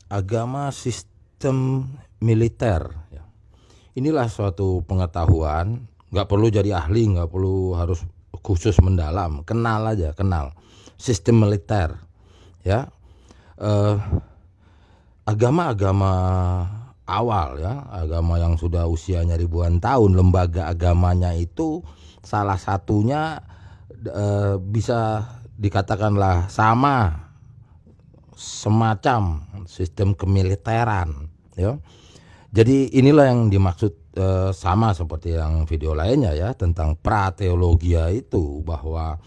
agama sistem militer. Ya. Inilah suatu pengetahuan, nggak perlu jadi ahli, nggak perlu harus khusus mendalam, kenal aja, kenal sistem militer. Ya, eh, agama-agama awal ya, agama yang sudah usianya ribuan tahun, lembaga agamanya itu salah satunya bisa dikatakanlah sama semacam sistem kemiliteran ya. Jadi inilah yang dimaksud sama seperti yang video lainnya ya tentang prateologia itu, bahwa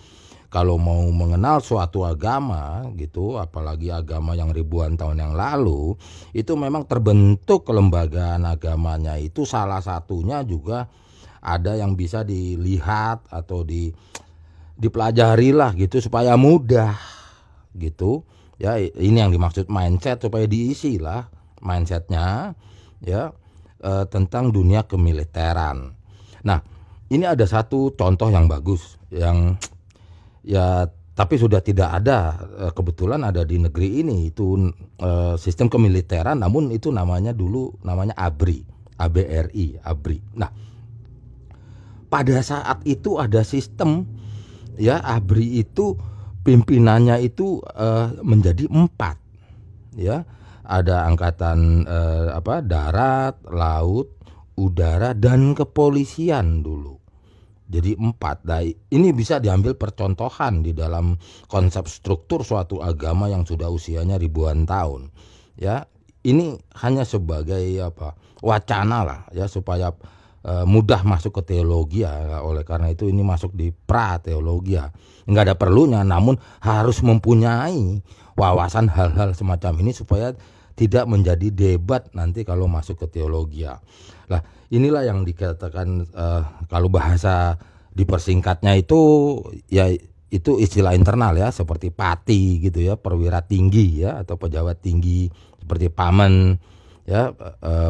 kalau mau mengenal suatu agama gitu, apalagi agama yang ribuan tahun yang lalu, itu memang terbentuk kelembagaan agamanya itu salah satunya juga ada yang bisa dilihat atau dipelajari lah gitu supaya mudah gitu ya. Ini yang dimaksud mindset, supaya diisi lah mindsetnya ya, tentang dunia kemiliteran. Nah, ini ada satu contoh yang bagus yang ya, tapi sudah tidak ada, kebetulan ada di negeri ini itu, sistem kemiliteran, namun itu dulu namanya ABRI, ABRI, ABRI. Nah, pada saat itu ada sistem ya, ABRI itu pimpinannya itu menjadi 4 ya. Ada angkatan darat, laut, udara dan kepolisian dulu. Jadi 4. Nah, ini bisa diambil percontohan di dalam konsep struktur suatu agama yang sudah usianya ribuan tahun. Ya, ini hanya sebagai wacana lah ya, supaya mudah masuk ke teologi ya. Oleh karena itu ini masuk di pra teologi ya. Enggak ada perlunya, namun harus mempunyai wawasan hal-hal semacam ini supaya tidak menjadi debat nanti kalau masuk ke teologi ya. Lah, inilah yang dikatakan kalau bahasa dipersingkatnya itu ya, itu istilah internal ya, seperti pati gitu ya, perwira tinggi ya, atau pejabat tinggi seperti pamen ya,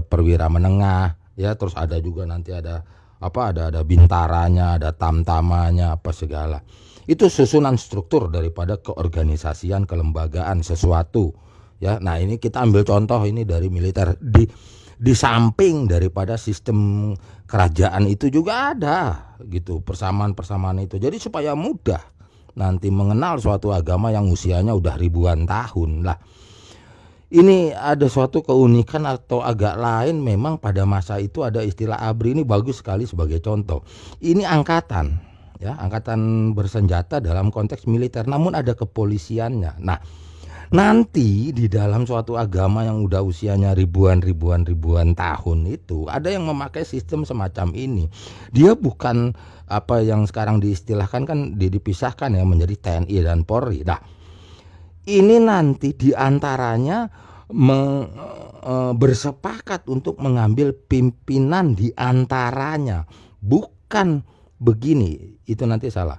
perwira menengah ya, terus ada juga nanti ada ada bintaranya, ada tamtamanya, apa segala. Itu susunan struktur daripada keorganisasian kelembagaan sesuatu ya. Nah, ini kita ambil contoh ini dari militer. Di samping daripada sistem kerajaan itu juga ada gitu persamaan-persamaan itu. Jadi supaya mudah nanti mengenal suatu agama yang usianya udah ribuan tahun lah. Ini ada suatu keunikan atau agak lain, memang pada masa itu ada istilah ABRI, ini bagus sekali sebagai contoh. Ini angkatan ya, angkatan bersenjata dalam konteks militer, namun ada kepolisiannya. Nah, nanti di dalam suatu agama yang udah usianya ribuan tahun itu ada yang memakai sistem semacam ini. Dia bukan apa yang sekarang diistilahkan kan dipisahkan ya menjadi TNI dan Polri. Nah, ini nanti diantaranya bersepakat untuk mengambil pimpinan diantaranya. Bukan begini, itu nanti salah.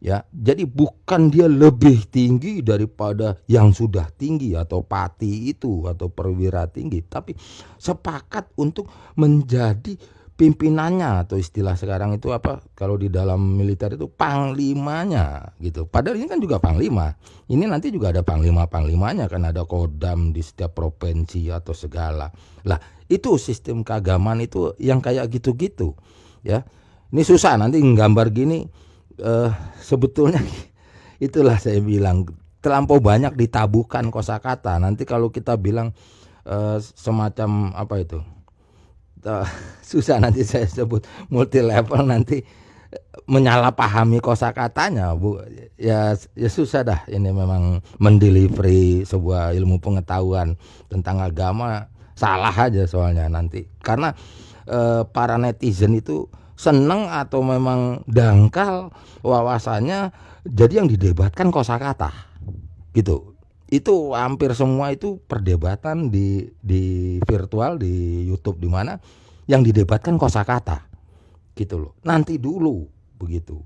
Ya, jadi bukan dia lebih tinggi daripada yang sudah tinggi atau pati itu atau perwira tinggi, tapi sepakat untuk menjadi pimpinannya, atau istilah sekarang itu apa kalau di dalam militer itu panglimanya gitu. Padahal ini kan juga panglima. Ini nanti juga ada panglima-panglimanya, kan ada kodam di setiap provinsi atau segala. Lah, itu sistem keagamaan itu yang kayak gitu-gitu ya. Ini susah nanti nggambar gini. Sebetulnya itulah saya bilang terlampau banyak ditabuhkan kosakata. Nanti kalau kita bilang semacam apa itu, susah nanti saya sebut multi level, nanti menyalahpahami kosakatanya bu ya, ya susah dah. Ini memang mendelivery sebuah ilmu pengetahuan tentang agama salah aja soalnya nanti, karena para netizen itu seneng atau memang dangkal wawasannya, jadi yang didebatkan kosakata gitu. Itu hampir semua itu perdebatan di virtual, di YouTube, di mana yang didebatkan kosakata gitu loh. Nanti dulu begitu.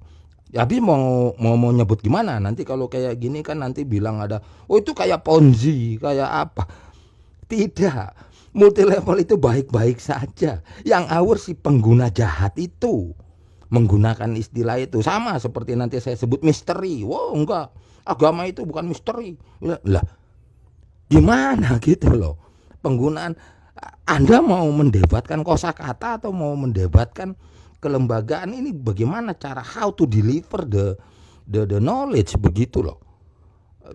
Habis mau nyebut gimana? Nanti kalau kayak gini kan nanti bilang ada, oh itu kayak Ponzi, kayak apa? Tidak. Multi level itu baik-baik saja. Yang awur si pengguna jahat itu menggunakan istilah itu, sama seperti nanti saya sebut misteri. Wow, enggak. Agama itu bukan misteri. Lah, Gimana gitu loh. Penggunaan Anda mau mendebatkan kosakata atau mau mendebatkan kelembagaan ini, bagaimana cara how to deliver the knowledge begitu loh.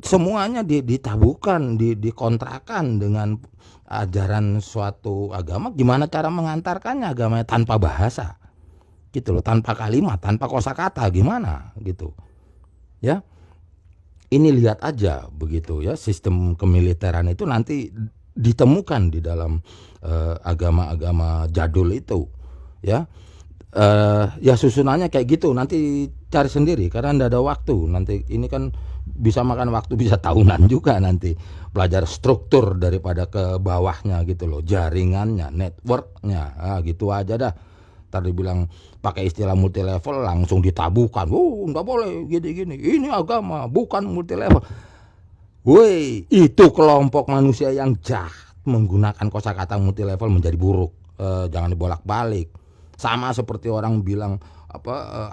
Semuanya ditabuhkan, dikontrakan dengan ajaran suatu agama. Gimana cara mengantarkannya agamanya tanpa bahasa gitu loh, tanpa kalimat, tanpa kosakata, gimana gitu ya. Ini lihat aja begitu ya, sistem kemiliteran itu nanti ditemukan di dalam agama-agama jadul itu ya. Ya susunannya kayak gitu, nanti cari sendiri karena ndak ada waktu. Nanti ini kan bisa makan waktu, bisa tahunan juga nanti belajar struktur daripada ke bawahnya gitu loh, jaringannya, networknya, gitu aja dah. Ntar dibilang pakai istilah multi level langsung ditabuhkan, nggak boleh gini-gini, ini agama bukan multi level. Woi, itu kelompok manusia yang jahat menggunakan kosakata multi level menjadi buruk. Jangan dibolak-balik. Sama seperti orang bilang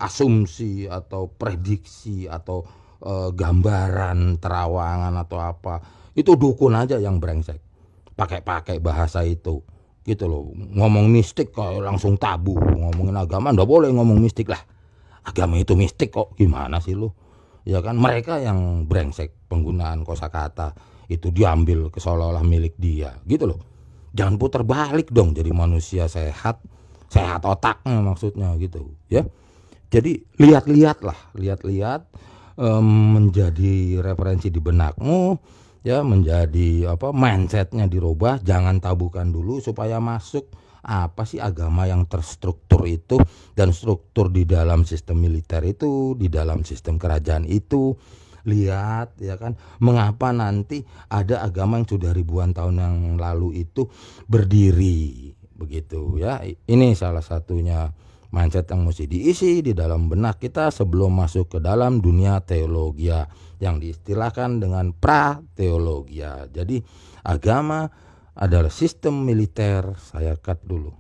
asumsi atau prediksi atau gambaran terawangan atau apa, itu dukun aja yang brengsek pakai bahasa itu gitu loh. Ngomong mistik kok langsung tabu, ngomongin agama ndak boleh ngomong mistik lah, agama itu mistik kok, gimana sih lu ya kan. Mereka yang brengsek penggunaan kosakata itu diambil seolah-olah milik dia gitu loh. Jangan putar balik dong, jadi manusia sehat otaknya maksudnya gitu ya. Jadi lihat-lihat menjadi referensi di benakmu ya, menjadi mindsetnya dirubah. Jangan tabukan dulu supaya masuk apa sih agama yang terstruktur itu, dan struktur di dalam sistem militer itu, di dalam sistem kerajaan itu. Lihat ya kan, mengapa nanti ada agama yang sudah ribuan tahun yang lalu itu berdiri begitu ya. Ini salah satunya mindset yang mesti diisi di dalam benak kita sebelum masuk ke dalam dunia teologia yang diistilahkan dengan prateologia. Jadi agama adalah sistem militer. Saya cut dulu.